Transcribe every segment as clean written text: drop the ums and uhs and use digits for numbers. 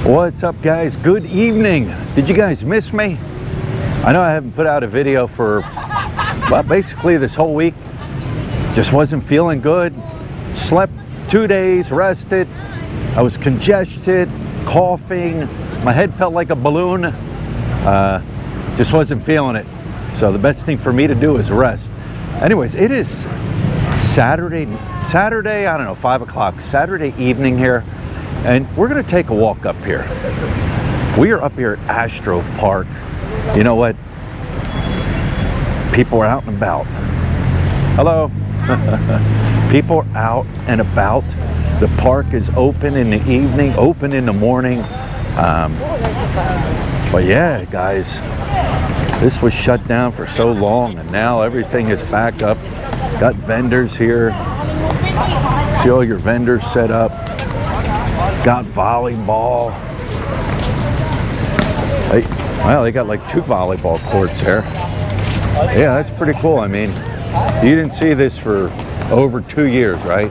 What's up, guys? Good evening. Did you guys miss me? I know I haven't put out a video for, well, basically this whole week. Just wasn't feeling good. Slept 2 days, rested. I was congested, coughing. My head felt like a balloon. Just wasn't feeling it. So the best thing for me to do is rest. Anyways, it is Saturday, I don't know, 5 o'clock, Saturday evening here. And we're gonna take a walk up here. We are up here at Astro Park. You know what? People are out and about. Hello. People are out and about. The park is open in the evening, open in the morning. But yeah, guys, this was shut down for so long, and now everything is back up. Got vendors here. See all your vendors set up. Got volleyball. Well, they got like 2 volleyball courts there. Yeah, that's pretty cool. I mean, you didn't see this for over 2 years, right?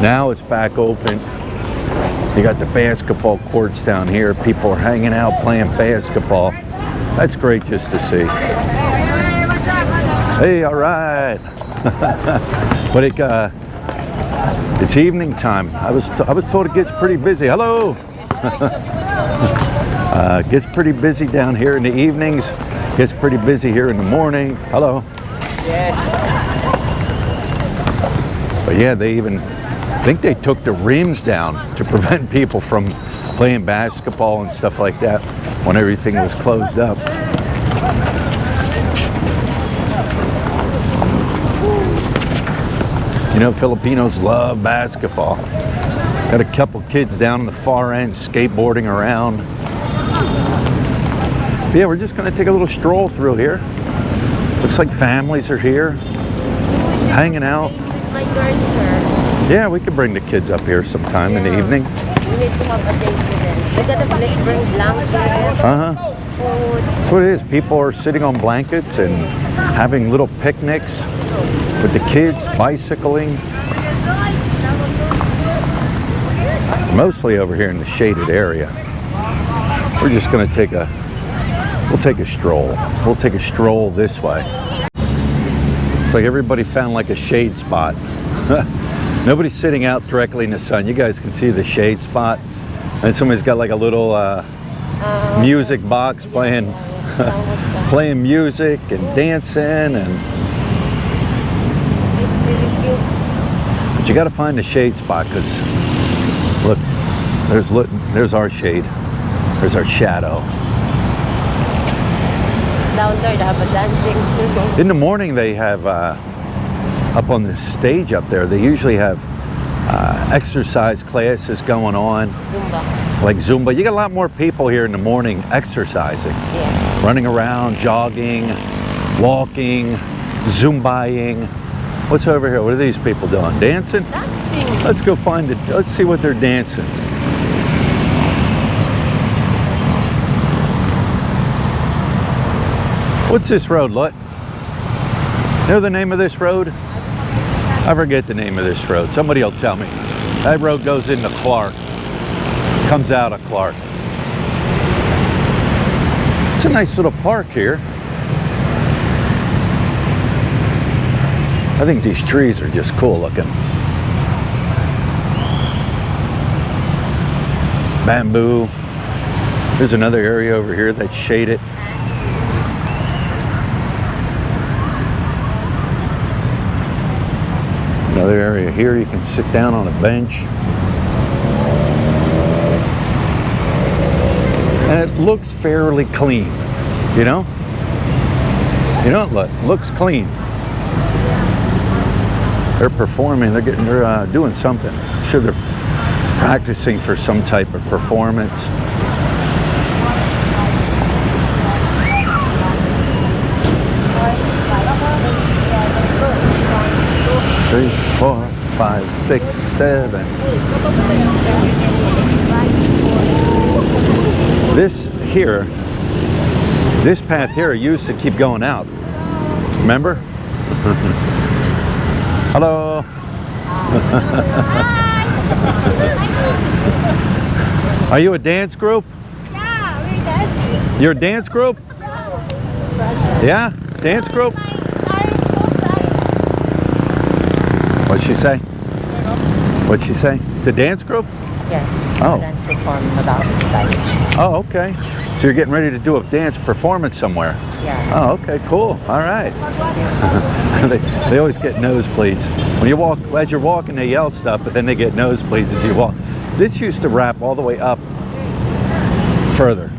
Now it's back open. You got the basketball courts down here. People are hanging out playing basketball. That's great just to see. Hey, all right. But it's evening time. I was told it gets pretty busy. Hello. Gets pretty busy down here in the evenings. Gets pretty busy here in the morning. Hello. Yes. But yeah, they even think they took the rims down to prevent people from playing basketball and stuff like that when everything was closed up. You know, Filipinos love basketball. Got a couple kids down on the far end skateboarding around. But yeah, we're just gonna take a little stroll through here. Looks like families are here, hanging out. My girls here. Yeah, we could bring the kids up here sometime in the evening. We need to have a date with them. We gotta bring blankets, food. That's what it is. People are sitting on blankets and having little picnics with the kids, bicycling. Mostly over here in the shaded area. We're just gonna take we'll take a stroll. We'll take a stroll this way. It's like everybody found like a shade spot. Nobody's sitting out directly in the sun. You guys can see the shade spot. And somebody's got like a little music box playing playing music and dancing, and but you got to find the shade spot, because look, there's our shade. There's our shadow. Down there they have a dancing too. In the morning they have up on the stage up there, they usually have exercise classes going on. Zumba. Like Zumba. You got a lot more people here in the morning exercising. Yeah. Running around, jogging, walking, Zumbaing. What's over here? What are these people doing? Dancing? Dancing. Let's go find it. Let's see what they're dancing. What's this road, Lut? Know the name of this road? I forget the name of this road. Somebody will tell me. That road goes into Clark. Comes out of Clark. It's a nice little park here. I think these trees are just cool looking. Bamboo. There's another area over here that's shaded. Another area here, you can sit down on a bench. And it looks fairly clean, you know? You know, it looks clean. They're performing, they're doing something. I'm sure they're practicing for some type of performance. Three, 4, 5, 6, 7. This path here used to keep going out. Remember? Hello. Are you a dance group? Yeah, we're dancing. You're a dance group? Yeah? Dance group? What'd she say? What'd she say? It's a dance group? Yes. Oh. Dance perform Modality College. Oh, okay. So you're getting ready to do a dance performance somewhere? Yeah. Oh, okay, cool. All right. they always get nosebleeds. When you walk, as you're walking, they yell stuff, but then they get nosebleeds as you walk. This used to wrap all the way up further,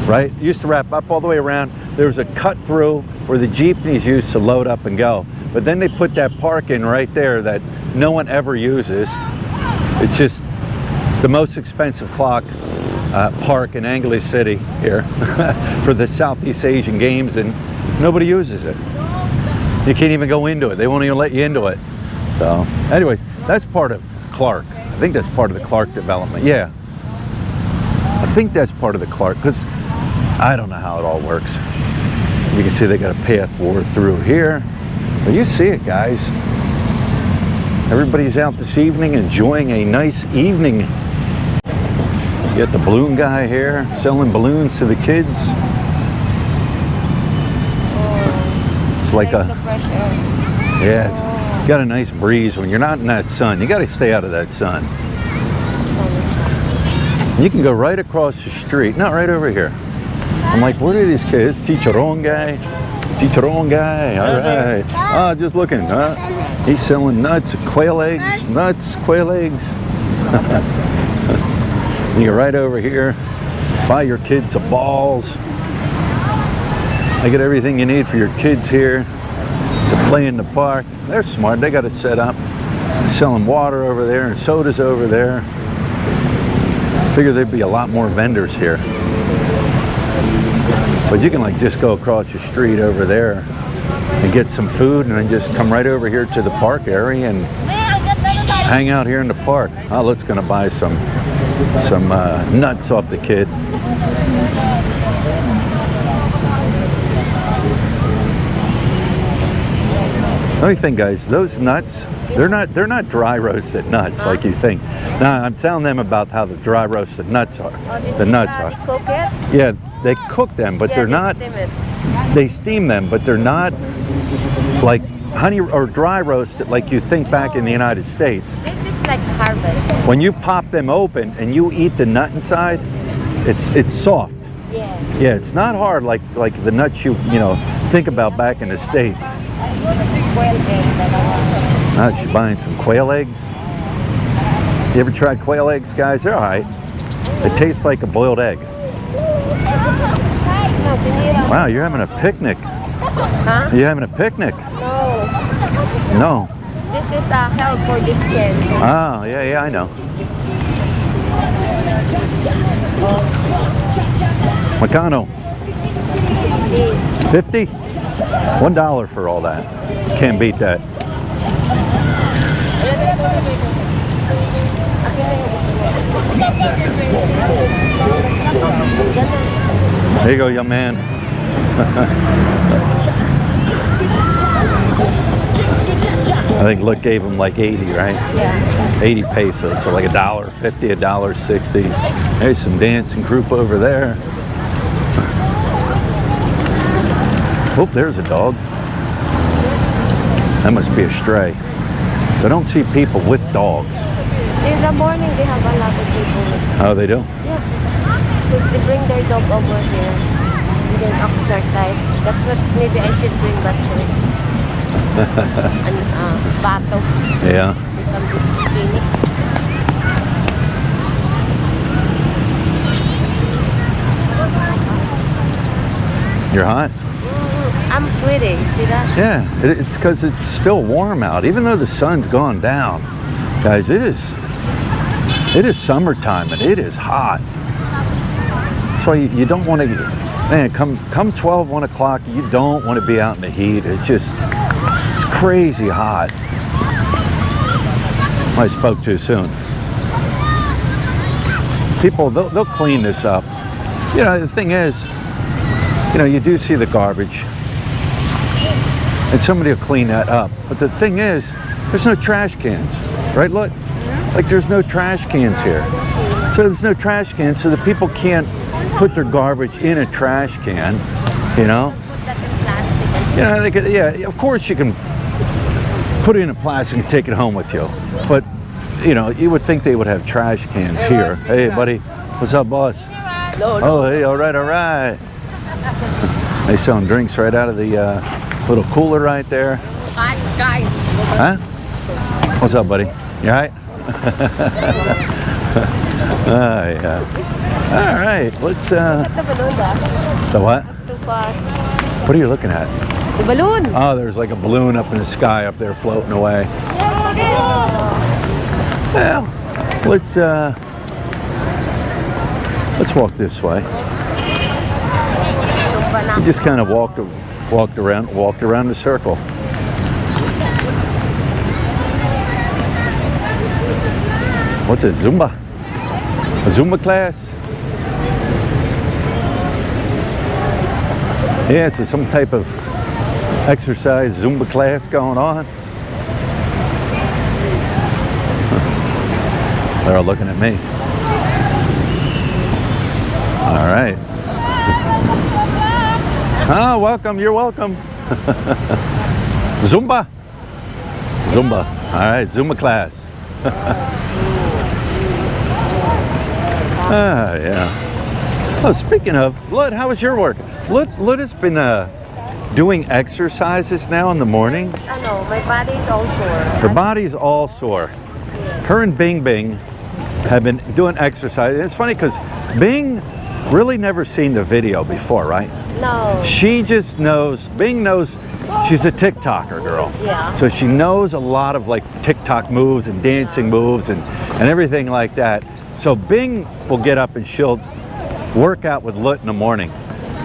right? It used to wrap up all the way around. There was a cut through where the jeepneys used to load up and go. But then they put that park in right there that no one ever uses. It's just the most expensive clock park in English City here for the Southeast Asian Games, and nobody uses it. You can't even go into it. They won't even let you into it. So anyways, that's part of Clark. I think that's part of the Clark development. Yeah. I think that's part of the Clark, because I don't know how it all works. You can see they got a path forward through here. But you see it, guys. Everybody's out this evening enjoying a nice evening. You got the balloon guy here selling balloons to the kids. It's like The fresh air. yeah, it's got a nice breeze when you're not in that sun. You got to stay out of that sun. You can go right across the street, not right over here. I'm like, what are these kids? Chicharron guy? Chicharron guy, all right. Oh, just looking, huh? He's selling nuts, quail eggs, quail eggs. You go right over here, buy your kids some balls. They get everything you need for your kids here to play in the park. They're smart, they got it set up. They're selling water over there and sodas over there. Figure there'd be a lot more vendors here. But you can like just go across the street over there and get some food and then just come right over here to the park area and hang out here in the park. Let's gonna buy some nuts off the kid. Let me think, guys. Those nuts, they're not dry roasted nuts like you think. Now I'm telling them about how the dry roasted nuts are. The nuts are. Cook it? Yeah, they cook them, but they're not. Steam it. They steam them, but they're not like honey or dry roasted like you think back in the United States. This is like harvest. When you pop them open and you eat the nut inside, it's soft. Yeah. Yeah, it's not hard like the nuts you think about back in the States. Quail egg. Now she's buying some quail eggs. You ever tried quail eggs, guys? They're all right. It tastes like a boiled egg. Wow, you're having a picnic. Huh? Are you having a picnic? No. No. This is help for this kid. Oh, yeah, I know. Macano. 50? $1 for all that. Can't beat that. There you go, young man. I think Luke gave him like 80, right? Yeah. 80 pesos, so like $1.50, $1.60. There's some dancing group over there. Oh, there's a dog. That must be a stray. So I don't see people with dogs. In the morning, they have a lot of people. Oh, they do? Yeah. Because they bring their dog over here. And then exercise. That's what maybe I should bring back to it. And bato. Yeah. Become skinny. You're hot? I'm sweating. See that? Yeah, it's because it's still warm out. Even though the sun's gone down, guys, it is summertime and it is hot. So you don't want to, man, come 12, 1 o'clock, you don't want to be out in the heat. It's crazy hot. I spoke too soon. People, they'll clean this up. The thing is, you do see the garbage. And somebody will clean that up. But the thing is, there's no trash cans, right? Look, like there's no trash cans here. So there's no trash can, so the people can't put their garbage in a trash can, you know? Put that in plastic. Yeah, they could, yeah, of course you can put it in a plastic and take it home with you. But, you know, you would think they would have trash cans here. Hey, buddy. What's up, boss? Oh, hey, all right, all right. They selling drinks right out of the little cooler right there. Huh? What's up, buddy? You all right? Yeah. All right, let's, The balloon, the what? too far. What are you looking at? The balloon. Oh, there's like a balloon up in the sky up there floating away. Well, let's walk this way. We just kind of walked around the circle. What's it, Zumba? A Zumba class? Yeah, it's some type of exercise Zumba class going on. They're all looking at me. All right. Oh, welcome. You're welcome. Zumba. Zumba. All right, Zumba class. Yeah. Oh, speaking of, Lud, how was your work? Lud has been doing exercises now in the morning. I know, my body is all sore. Her body's all sore. Her and Bing Bing have been doing exercise. It's funny because Bing really never seen the video before, right? No. She just knows, Bing knows, she's a TikToker girl. Yeah. So she knows a lot of like TikTok moves and dancing moves and everything like that. So Bing will get up and she'll work out with Lut in the morning.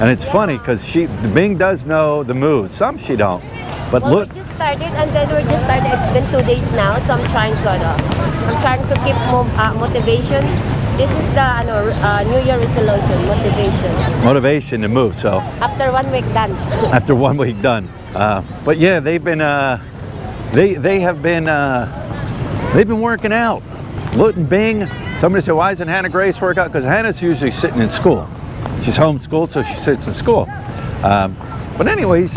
And it's funny because Bing does know the moves. Some she don't. But Well, Lut, we just started and then we just started. It's been 2 days now, so I'm trying to keep motivation. This is the New Year resolution, motivation to move. So After 1 week done. after 1 week done. But yeah, they've been they've been working out. Lut and Bing. Somebody said, why isn't Hannah Grace work out? Because Hannah's usually sitting in school. She's homeschooled, so she sits in school. But anyways,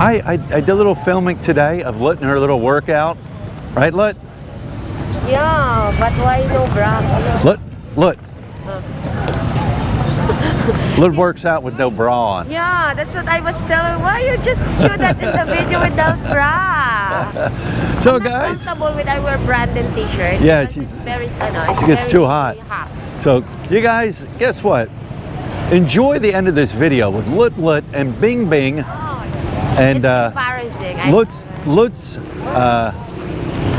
I did a little filming today of Lut and her little workout. Right, Lut? Yeah, but why no bra? Lut. Lut works out with no bra on. Yeah, that's what I was telling. Why you just show that in the video without bra? So I'm not guys, comfortable with I wear branded t-shirt. Yeah, because it's very, it's she gets very too hot. hot. So you guys, guess what? Enjoy the end of this video with Lut and Bing Bing and It's embarrassing. Lut's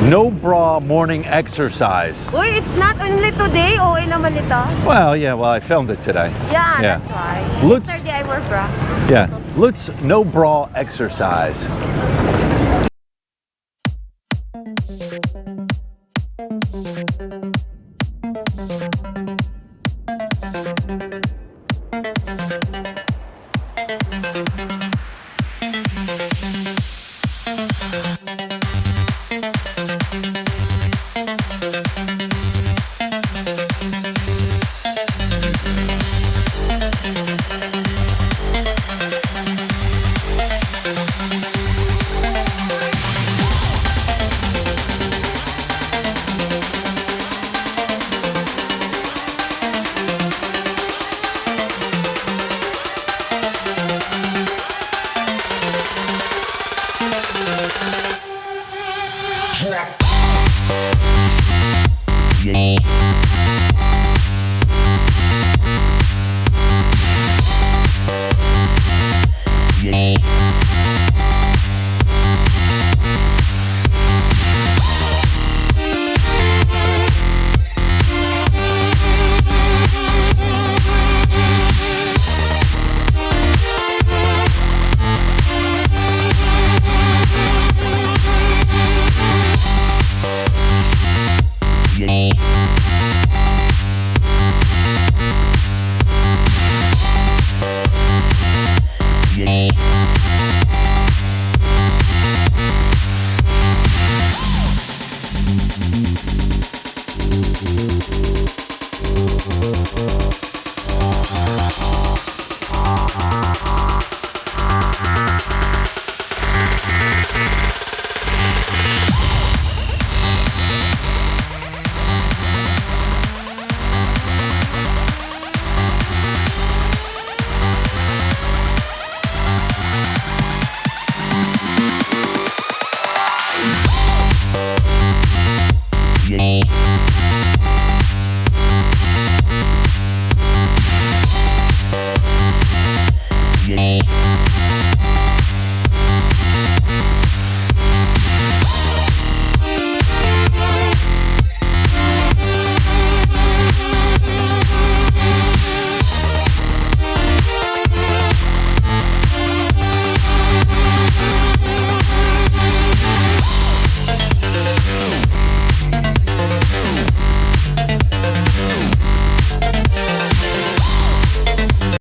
no bra morning exercise. Uy, it's not only today. Okay naman ito. Well, yeah, I filmed it today. Yeah, Yeah. that's why. Lut's- Yesterday I wore bra. Yeah, Lut's no bra exercise.